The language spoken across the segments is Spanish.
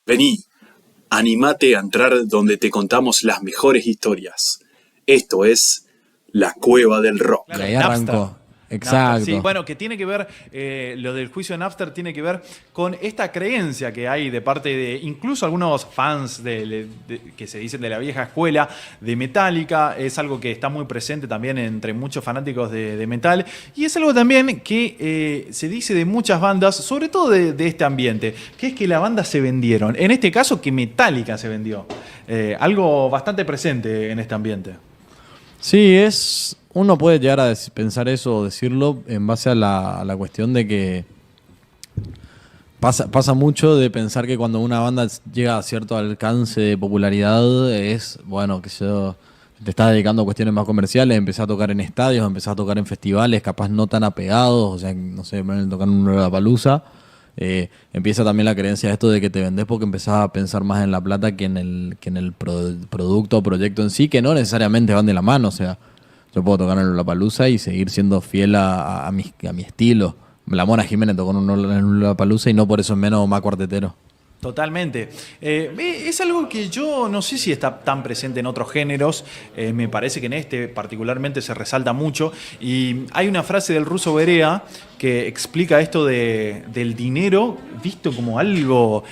Vení, animate a entrar donde te contamos las mejores historias. Esto es La Cueva del Rock. Claro, Y ahí Napster. arrancó. Napster, Exacto. sí, bueno, que tiene que ver, lo del juicio de Napster tiene que ver con esta creencia que hay de parte de incluso algunos fans que se dicen de la vieja escuela de Metallica. Es algo que está muy presente también entre muchos fanáticos de metal. Y es algo también que se dice de muchas bandas, sobre todo de este ambiente, que es que las bandas se vendieron. En este caso, que Metallica se vendió. Algo bastante presente en este ambiente. Sí, uno puede llegar a pensar eso o decirlo en base a la cuestión de que pasa mucho de pensar que cuando una banda llega a cierto alcance de popularidad es, bueno, que te estás dedicando a cuestiones más comerciales, empezás a tocar en estadios, empezás a tocar en festivales, capaz no tan apegados, o sea, no sé, tocar en un Lollapalooza. Empieza también la creencia de esto de que te vendés porque empezás a pensar más en la plata que en el producto o proyecto en sí, que no necesariamente van de la mano. O sea, yo puedo tocar en Lollapalooza y seguir siendo fiel a mi estilo. La Mona Jiménez tocó en un Lollapalooza y no por eso es menos más cuartetero. Totalmente. Es algo que yo no sé si está tan presente en otros géneros. Me parece que en este particularmente se resalta mucho. Y hay una frase del Ruso Berea que explica esto del dinero visto como algo...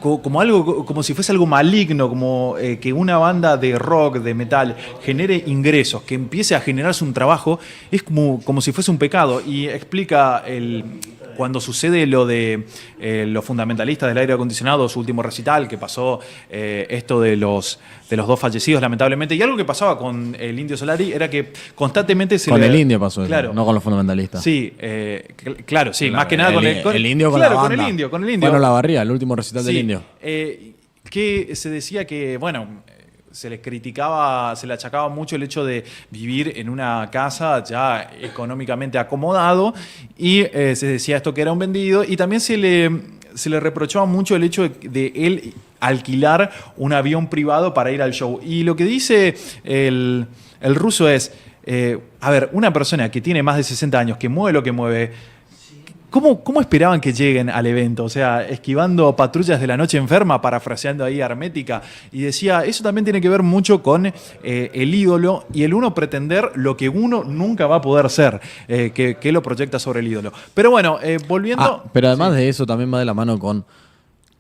como si fuese algo maligno, como que una banda de rock, de metal, genere ingresos, que empiece a generarse un trabajo, es como si fuese un pecado. Y explica cuando sucede lo de los fundamentalistas del aire acondicionado, su último recital, que pasó esto de los dos fallecidos, lamentablemente. Y algo que pasaba con el Indio Solari era que constantemente Con el Indio pasó eso, claro, no con los fundamentalistas. Sí, claro, sí, más que nada el Indio con claro, la banda. con el Indio. Bueno, la barría, el último recital del Indio. Que se decía que, bueno, se les criticaba, se le achacaba mucho el hecho de vivir en una casa ya económicamente acomodado y se decía esto que era un vendido y también se le reprochaba mucho el hecho de él alquilar un avión privado para ir al show. Y lo que dice el Ruso es, a ver, una persona que tiene más de 60 años, que mueve lo que mueve, ¿cómo esperaban que lleguen al evento? O sea, esquivando patrullas de la noche enferma, parafraseando ahí a Hermética. Y decía, eso también tiene que ver mucho con el ídolo y el uno pretender lo que uno nunca va a poder ser, que lo proyecta sobre el ídolo. Pero bueno, volviendo... pero además de eso también va de la mano con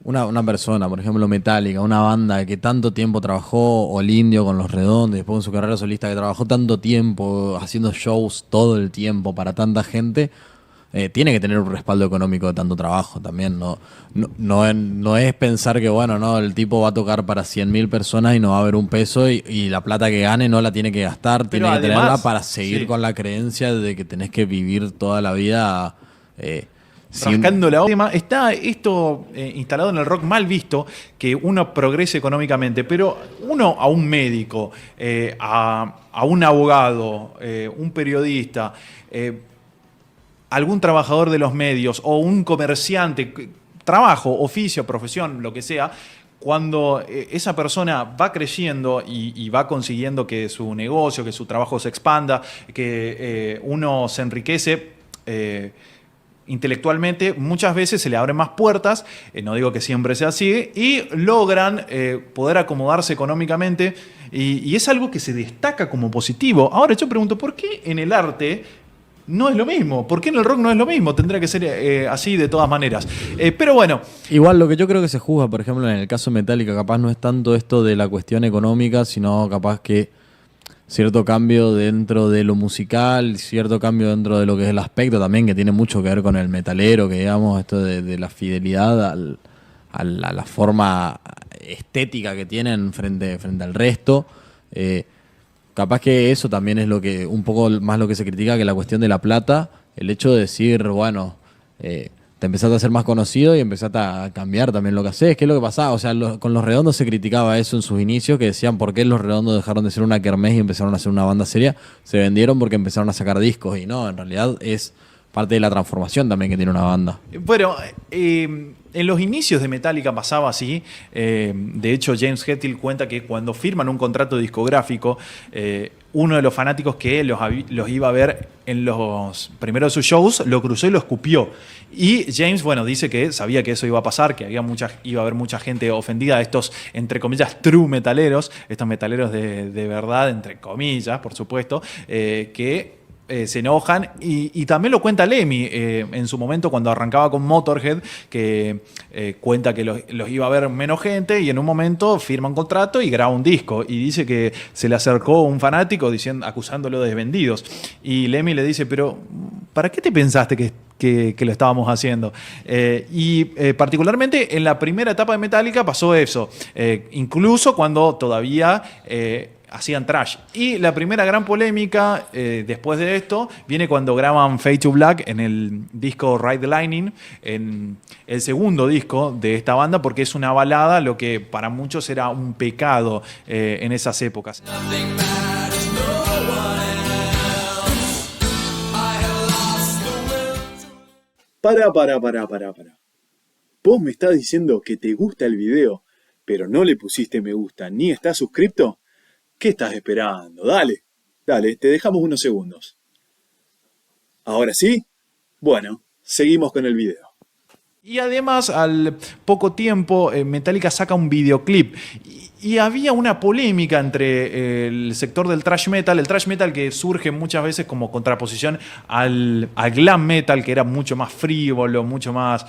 una persona, por ejemplo, Metallica, una banda que tanto tiempo trabajó, o el Indio con Los Redondos, después en su carrera solista, que trabajó tanto tiempo haciendo shows todo el tiempo para tanta gente... tiene que tener un respaldo económico de tanto trabajo también. No es pensar que, bueno, no, el tipo va a tocar para 100.000 personas y no va a haber un peso y la plata que gane no la tiene que gastar, tiene que tenerla para seguir con la creencia de que tenés que vivir toda la vida rascando la última. Está esto instalado en el rock mal visto, que uno progrese económicamente, pero uno a un médico, a un abogado, un periodista, algún trabajador de los medios o un comerciante, trabajo, oficio, profesión, lo que sea, cuando esa persona va creciendo y va consiguiendo que su negocio, que su trabajo se expanda, que uno se enriquece intelectualmente, muchas veces se le abren más puertas, no digo que siempre sea así, y logran poder acomodarse económicamente y es algo que se destaca como positivo. Ahora yo pregunto, ¿por qué en el arte no es lo mismo? ¿Por qué en el rock no es lo mismo? Tendrá que ser así de todas maneras. Pero bueno. Igual lo que yo creo que se juzga, por ejemplo, en el caso de Metallica, capaz no es tanto esto de la cuestión económica, sino capaz que cierto cambio dentro de lo musical, cierto cambio dentro de lo que es el aspecto también, que tiene mucho que ver con el metalero, que digamos, esto de la fidelidad a la forma estética que tienen frente al resto. Capaz que eso también es lo que un poco más lo que se critica que la cuestión de la plata, el hecho de decir, bueno, te empezaste a ser más conocido y empezaste a cambiar también lo que haces. ¿Qué es lo que pasaba? O sea, con Los Redondos se criticaba eso en sus inicios, que decían por qué Los Redondos dejaron de ser una kermés y empezaron a ser una banda seria. Se vendieron porque empezaron a sacar discos y no, en realidad es parte de la transformación también que tiene una banda. Bueno, en los inicios de Metallica pasaba así. De hecho, James Hetfield cuenta que cuando firman un contrato discográfico, uno de los fanáticos que los iba a ver en los primeros de sus shows lo cruzó y lo escupió. Y James, bueno, dice que sabía que eso iba a pasar, que iba a haber mucha gente ofendida, estos, entre comillas, true metaleros, estos metaleros de verdad, entre comillas, por supuesto, que se enojan. Y también lo cuenta Lemmy en su momento cuando arrancaba con Motorhead, que cuenta que los iba a ver menos gente y en un momento firma un contrato y graba un disco. Y dice que se le acercó un fanático acusándolo de vendidos. Y Lemmy le dice, pero ¿para qué te pensaste que lo estábamos haciendo? Particularmente en la primera etapa de Metallica pasó eso. Incluso cuando todavía hacían thrash. Y la primera gran polémica después de esto viene cuando graban Fade to Black en el disco Ride the Lightning, en el segundo disco de esta banda, porque es una balada, lo que para muchos era un pecado en esas épocas. Para. ¿Vos me estás diciendo que te gusta el video, pero no le pusiste me gusta ni estás suscripto? ¿Qué estás esperando? Dale, te dejamos unos segundos. ¿Ahora sí? Bueno, seguimos con el video. Y además, al poco tiempo, Metallica saca un videoclip. Y había una polémica entre el sector del thrash metal, el thrash metal que surge muchas veces como contraposición al glam metal, que era mucho más frívolo, mucho más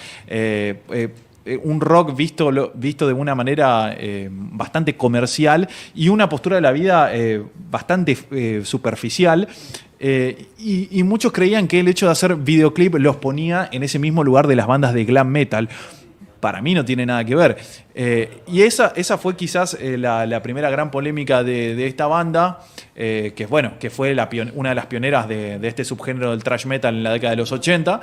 un rock visto de una manera bastante comercial y una postura de la vida bastante superficial. Y muchos creían que el hecho de hacer videoclip los ponía en ese mismo lugar de las bandas de glam metal. Para mí no tiene nada que ver. Y esa fue quizás la primera gran polémica de esta banda, que fue una de las pioneras de este subgénero del thrash metal en la década de los 80.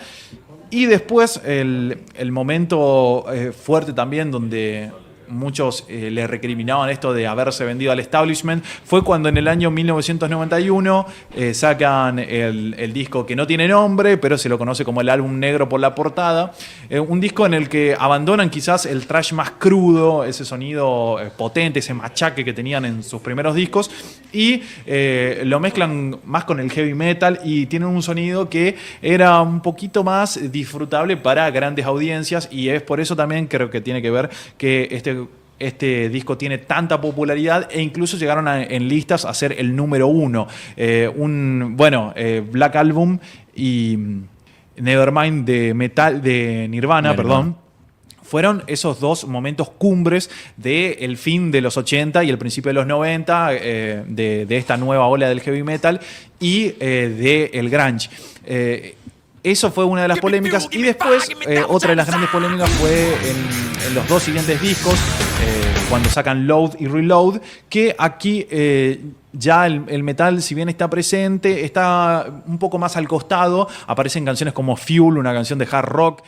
Y después el momento fuerte también donde muchos le recriminaban esto de haberse vendido al establishment, fue cuando en el año 1991 sacan el disco que no tiene nombre, pero se lo conoce como el álbum negro por la portada. Un disco en el que abandonan quizás el thrash más crudo, ese sonido potente, ese machaque que tenían en sus primeros discos, y lo mezclan más con el heavy metal y tienen un sonido que era un poquito más disfrutable para grandes audiencias, y es por eso también creo que tiene que ver que este disco tiene tanta popularidad e incluso llegaron en listas a ser el número 1. Black Album y Nevermind de Nirvana, perdón. Fueron esos dos momentos cumbres del fin de los 80 y el principio de los 90, de esta nueva ola del heavy metal y del grunge. Eso fue una de las polémicas. Y después, otra de las grandes polémicas fue en los dos siguientes discos, cuando sacan Load y Reload, que aquí ya el metal, si bien está presente, está un poco más al costado. Aparecen canciones como Fuel, una canción de hard rock.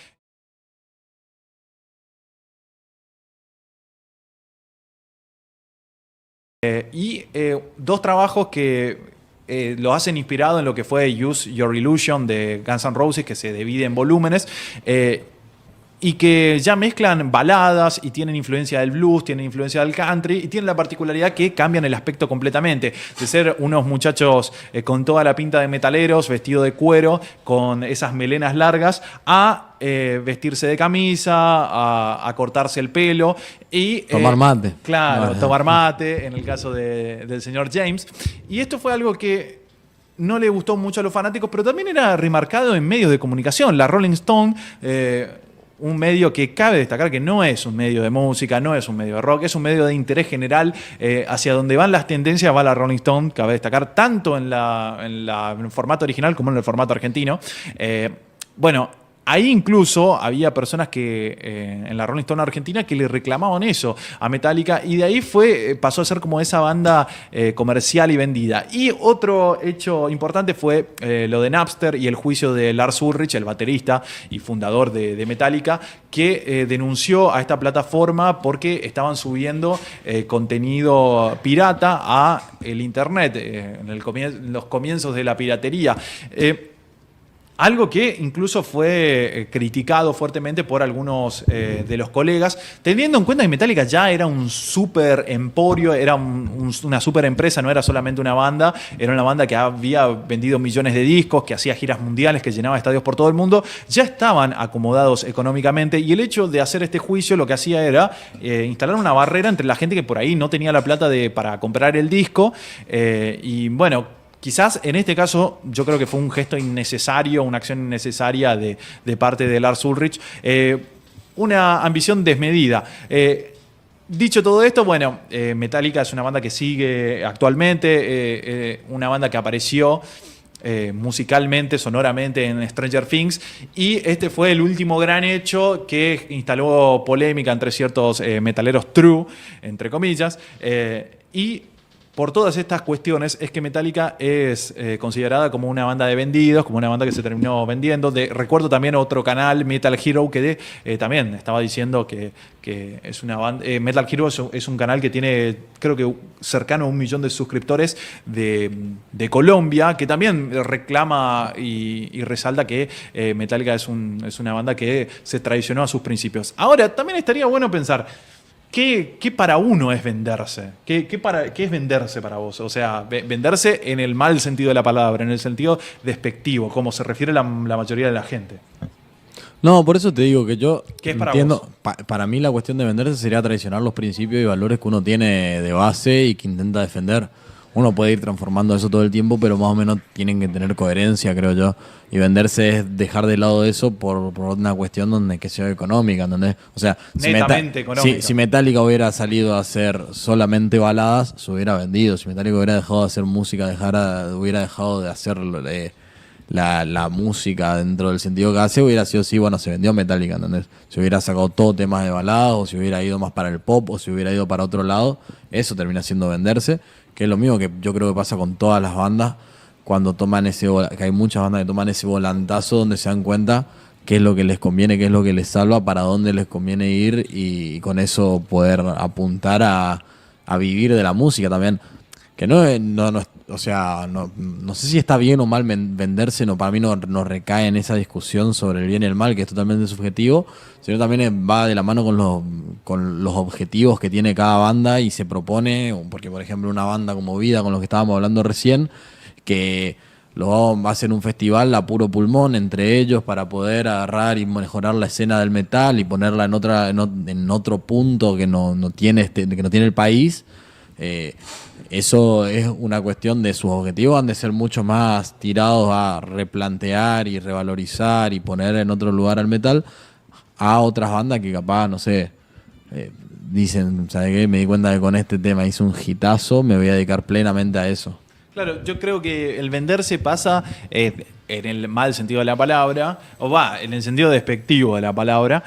Dos trabajos que lo hacen inspirado en lo que fue Use Your Illusion de Guns N' Roses, que se divide en volúmenes, y que ya mezclan baladas y tienen influencia del blues, tienen influencia del country y tienen la particularidad que cambian el aspecto completamente. De ser unos muchachos con toda la pinta de metaleros, vestidos de cuero, con esas melenas largas, a vestirse de camisa, a cortarse el pelo y tomar mate. Claro, tomar mate, en el caso del señor James. Y esto fue algo que no le gustó mucho a los fanáticos, pero también era remarcado en medios de comunicación. La Rolling Stone, un medio que cabe destacar que no es un medio de música, no es un medio de rock, es un medio de interés general. Hacia donde van las tendencias va la Rolling Stone, cabe destacar, tanto en el formato original como en el formato argentino. Ahí incluso había personas que en la Rolling Stone Argentina que le reclamaban eso a Metallica, y de ahí pasó a ser como esa banda comercial y vendida. Y otro hecho importante fue lo de Napster y el juicio de Lars Ulrich, el baterista y fundador de Metallica, que denunció a esta plataforma porque estaban subiendo contenido pirata a el internet en los comienzos de la piratería. Algo que incluso fue criticado fuertemente por algunos de los colegas, teniendo en cuenta que Metallica ya era un super emporio, era una super empresa, no era solamente una banda, era una banda que había vendido millones de discos, que hacía giras mundiales, que llenaba estadios por todo el mundo, ya estaban acomodados económicamente, y el hecho de hacer este juicio lo que hacía era instalar una barrera entre la gente que por ahí no tenía la plata para comprar el disco, y bueno, quizás en este caso yo creo que fue un gesto innecesario, una acción innecesaria de parte de Lars Ulrich, una ambición desmedida. Dicho todo esto, bueno, Metallica es una banda que sigue actualmente, una banda que apareció musicalmente, sonoramente en Stranger Things, y este fue el último gran hecho que instaló polémica entre ciertos metaleros true, entre comillas, y por todas estas cuestiones es que Metallica es considerada como una banda de vendidos, como una banda que se terminó vendiendo. Recuerdo también otro canal, Metal Hero, que también estaba diciendo que es una banda. Metal Hero es un canal que tiene, creo que cercano a 1 millón de suscriptores de Colombia, que también reclama y resalta que Metallica es una banda que se traicionó a sus principios. Ahora, también estaría bueno pensar, ¿qué para uno es venderse? ¿Qué es venderse para vos? O sea, venderse en el mal sentido de la palabra, en el sentido despectivo, como se refiere la mayoría de la gente. No, por eso te digo que yo ¿Qué es para entiendo, vos? Para mí la cuestión de venderse sería traicionar los principios y valores que uno tiene de base y que intenta defender. Uno puede ir transformando eso todo el tiempo, pero más o menos tienen que tener coherencia, creo yo. Y venderse es dejar de lado eso por una cuestión donde que sea económica, ¿entendés? O sea, Netamente económica. si Metallica hubiera salido a hacer solamente baladas, se hubiera vendido. Si Metallica hubiera dejado de hacer música, hubiera dejado de hacer la música dentro del sentido que hace, hubiera sido así, bueno, se vendió Metallica, ¿entendés? Si hubiera sacado todo temas de baladas, o si hubiera ido más para el pop, o si hubiera ido para otro lado, eso termina siendo venderse, que es lo mismo que yo creo que pasa con todas las bandas cuando toman que hay muchas bandas que toman ese volantazo donde se dan cuenta qué es lo que les conviene, qué es lo que les salva, para dónde les conviene ir, y con eso poder apuntar a vivir de la música también. Que no sé si está bien o mal venderse, no, para mí no recae en esa discusión sobre el bien y el mal, que es totalmente subjetivo, sino también va de la mano con los objetivos que tiene cada banda y se propone, porque por ejemplo una banda como Vida, con los que estábamos hablando recién, que va a hacer un festival a puro pulmón entre ellos para poder agarrar y mejorar la escena del metal y ponerla en otro punto que no tiene que no tiene el país. Eso es una cuestión de sus objetivos, han de ser mucho más tirados a replantear y revalorizar y poner en otro lugar al metal, a otras bandas que capaz, no sé, dicen, ¿sabes qué? Me di cuenta que con este tema hice un hitazo, me voy a dedicar plenamente a eso. Claro, yo creo que el venderse pasa en el mal sentido de la palabra, en el sentido despectivo de la palabra,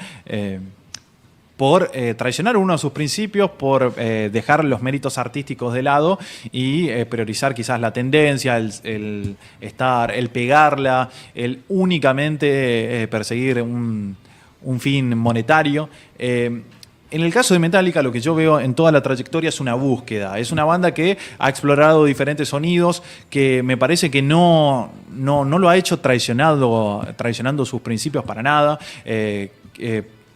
por traicionar uno de sus principios, por dejar los méritos artísticos de lado y priorizar quizás la tendencia, el pegarla, el únicamente perseguir un fin monetario. En el caso de Metallica, lo que yo veo en toda la trayectoria es una búsqueda. Es una banda que ha explorado diferentes sonidos, que me parece que no lo ha hecho traicionando sus principios para nada.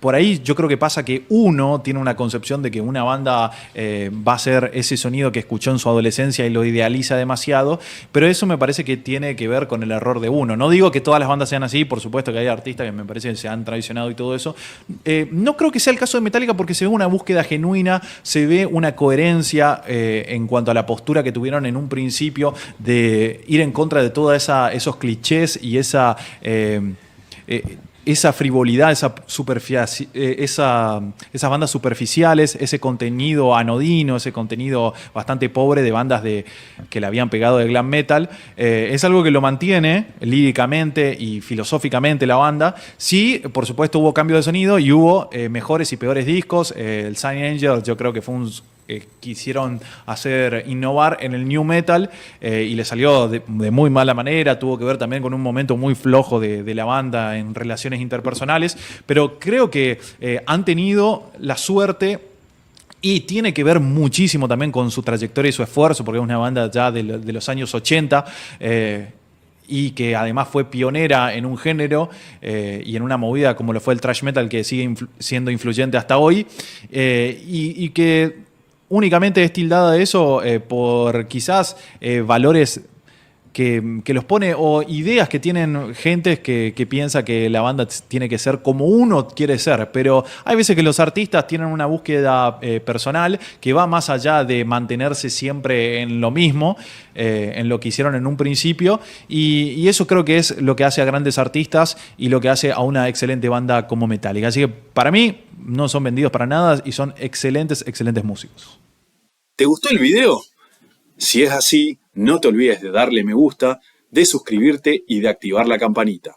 Por ahí yo creo que pasa que uno tiene una concepción de que una banda va a ser ese sonido que escuchó en su adolescencia y lo idealiza demasiado, pero eso me parece que tiene que ver con el error de uno. No digo que todas las bandas sean así, por supuesto que hay artistas que me parece que se han traicionado y todo eso. No creo que sea el caso de Metallica, porque se ve una búsqueda genuina, se ve una coherencia en cuanto a la postura que tuvieron en un principio de ir en contra de todos esos clichés y esa frivolidad, esas bandas superficiales, ese contenido anodino, ese contenido bastante pobre de bandas que le habían pegado de glam metal, es algo que lo mantiene líricamente y filosóficamente la banda. Sí, por supuesto hubo cambio de sonido y hubo mejores y peores discos. El Sign Angel yo creo que fue quisieron innovar en el new metal y le salió de muy mala manera. Tuvo que ver también con un momento muy flojo de la banda en relaciones interpersonales, pero creo que han tenido la suerte, y tiene que ver muchísimo también con su trayectoria y su esfuerzo, porque es una banda ya de los años 80, y que además fue pionera en un género y en una movida como lo fue el thrash metal, que sigue siendo influyente hasta hoy, y que únicamente es tildada de eso por quizás valores que los pone, o ideas que tienen gentes que piensa que la banda tiene que ser como uno quiere ser, pero hay veces que los artistas tienen una búsqueda personal que va más allá de mantenerse siempre en lo mismo, en lo que hicieron en un principio, y eso creo que es lo que hace a grandes artistas y lo que hace a una excelente banda como Metallica. Así que para mí no son vendidos para nada y son excelentes músicos. ¿Te gustó el video? Si es así, no te olvides de darle me gusta, de suscribirte y de activar la campanita.